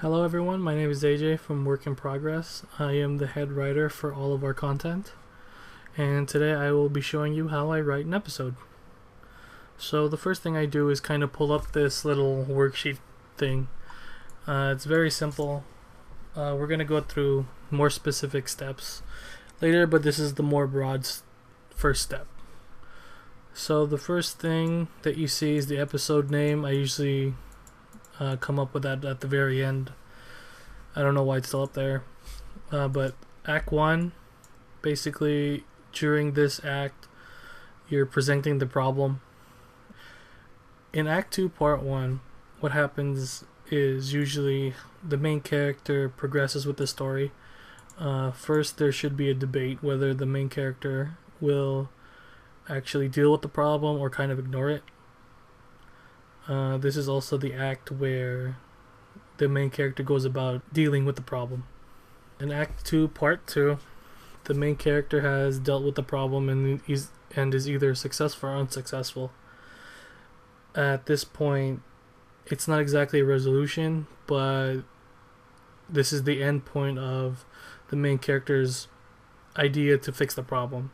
Hello everyone, my name is AJ from Work in Progress. I am the head writer for all of our content, and today I will be showing you how I write an episode. So the first thing I do is kind of pull up this little worksheet thing. It's very simple. We're going to go through more specific steps later, but this is the more broad first step. So the first thing that you see is the episode name. I usually come up with that at the very end. I don't know why it's still up there, but Act 1, basically during this act you're presenting the problem. In Act 2 Part 1, what happens is usually the main character progresses with the story. First there should be a debate whether the main character will actually deal with the problem or kind of ignore it. This is also the act where the main character goes about dealing with the problem. In Act 2, Part 2, the main character has dealt with the problem and is either successful or unsuccessful. At this point, it's not exactly a resolution, but this is the end point of the main character's idea to fix the problem.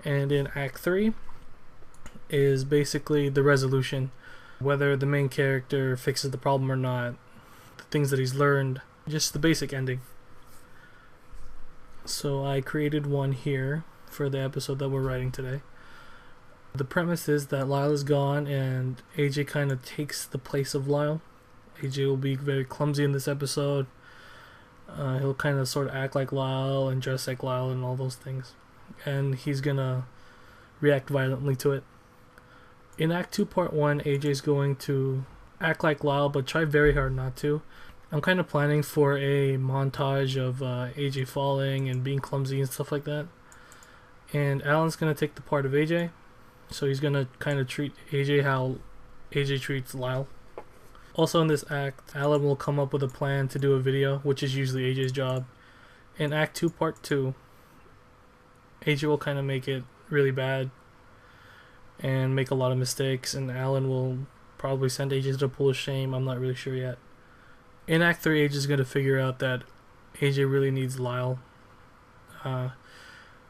And in Act 3 is basically the resolution. Whether the main character fixes the problem or not, the things that he's learned, just the basic ending. So I created one here for the episode that we're writing today. The premise is that Lyle is gone and AJ kind of takes the place of Lyle. AJ will be very clumsy in this episode. He'll kind of sort of act like Lyle and dress like Lyle and all those things. And he's gonna react violently to it. In Act 2 Part 1, AJ's going to act like Lyle but try very hard not to. I'm kind of planning for a montage of AJ falling and being clumsy and stuff like that. And Alan's going to take the part of AJ. So he's going to kind of treat AJ how AJ treats Lyle. Also in this act, Alan will come up with a plan to do a video, which is usually AJ's job. In Act 2 Part 2, AJ will kind of make it really bad and make a lot of mistakes, and Alan will probably send AJ to the pool of shame. I'm not really sure yet. In Act 3, AJ is going to figure out that AJ really needs Lyle,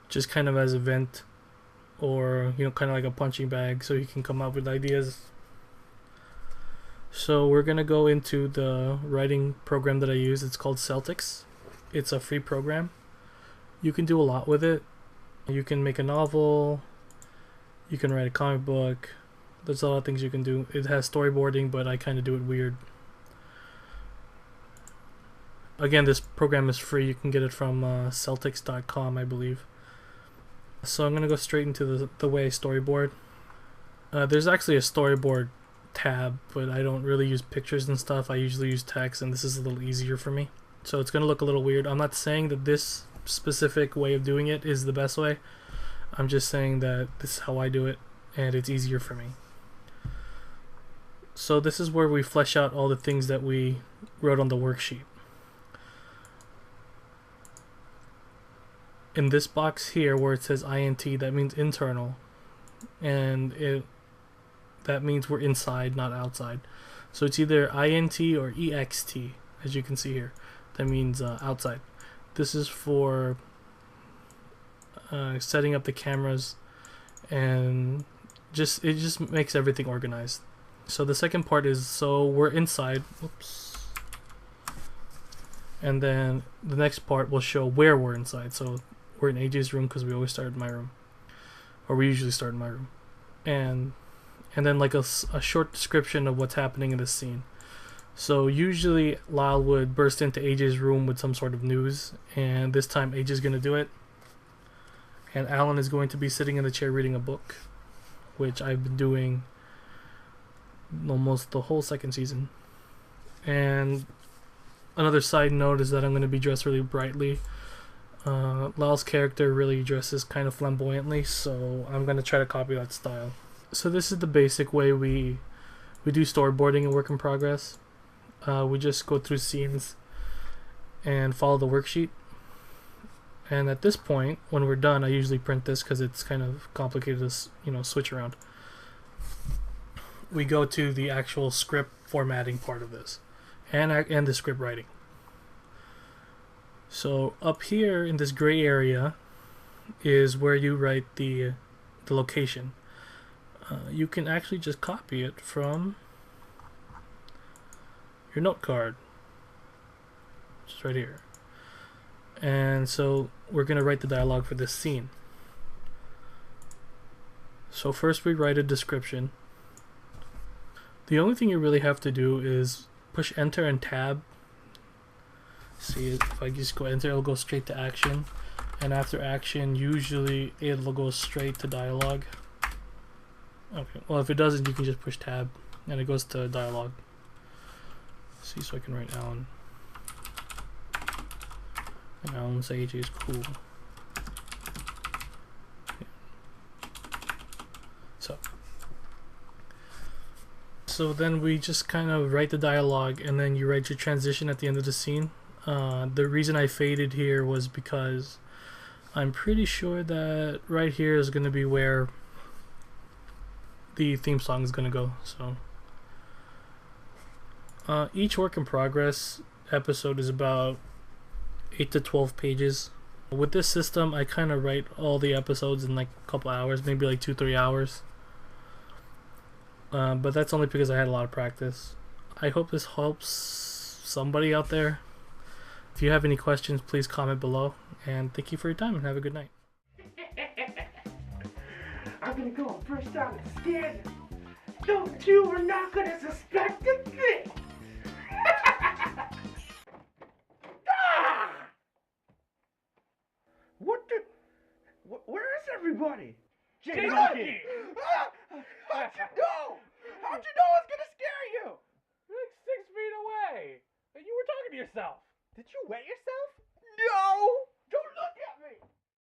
just kind of as a vent, or kind of like a punching bag, so he can come up with ideas. So we're going to go into the writing program that I use. It's called Celtics. It's a free program. You can do a lot with it. You can make a novel. You can write a comic book. There's a lot of things you can do. It has storyboarding, but I kind of do it weird. Again, this program is free. You can get it from Celtics.com, I believe. So I'm going to go straight into the way I storyboard. There's actually a storyboard tab, but I don't really use pictures and stuff. I usually use text, and this is a little easier for me. So it's going to look a little weird. I'm not saying that this specific way of doing it is the best way. I'm just saying that this is how I do it, and it's easier for me. So this is where we flesh out all the things that we wrote on the worksheet. In this box here where it says INT, that means internal, and that means we're inside, not outside. So it's either INT or EXT, as you can see here. That means outside. This is for setting up the cameras, and it just makes everything organized. So the second part is, so we're inside, and then the next part will show where we're inside. So we're in AJ's room because we always start in my room, or we usually start in my room, and then like a short description of what's happening in this scene. So usually Lyle would burst into AJ's room with some sort of news, and this time AJ's gonna do it. And Alan is going to be sitting in the chair reading a book, which I've been doing almost the whole second season. And another side note is that I'm going to be dressed really brightly. Lyle's character really dresses kind of flamboyantly, so I'm going to try to copy that style. So this is the basic way we do storyboarding in Work in Progress. We just go through scenes and follow the worksheet. And at this point, when we're done, I usually print this because it's kind of complicated to switch around. We go to the actual script formatting part of this, and the script writing. So up here in this gray area is where you write the location. You can actually just copy it from your note card, just right here. And so we're going to write the dialogue for this scene. So first we write a description. The only thing you really have to do is push enter and tab. See, if I just go enter, it'll go straight to action. And after action, usually it'll go straight to dialogue. Okay, well if it doesn't, you can just push tab and it goes to dialogue. See, so I can write Alan. And Alan's AJ is cool. So then we just kind of write the dialogue and then you write your transition at the end of the scene. The reason I faded here was because I'm pretty sure that right here is going to be where the theme song is going to go. So each work in progress episode is about 8 to 12 pages. With this system, I kind of write all the episodes in like a couple hours, maybe like 2-3 hours. But that's only because I had a lot of practice. I hope this helps somebody out there. If you have any questions, please comment below. And thank you for your time and have a good night. I'm gonna go first down the skin. Those two are not gonna suspect a thing. Ah! What the? Where is everybody? J-Monkey! How'd you know? How'd you know I was gonna scare you? You're like 6 feet away. And you were talking to yourself. Did you wet yourself?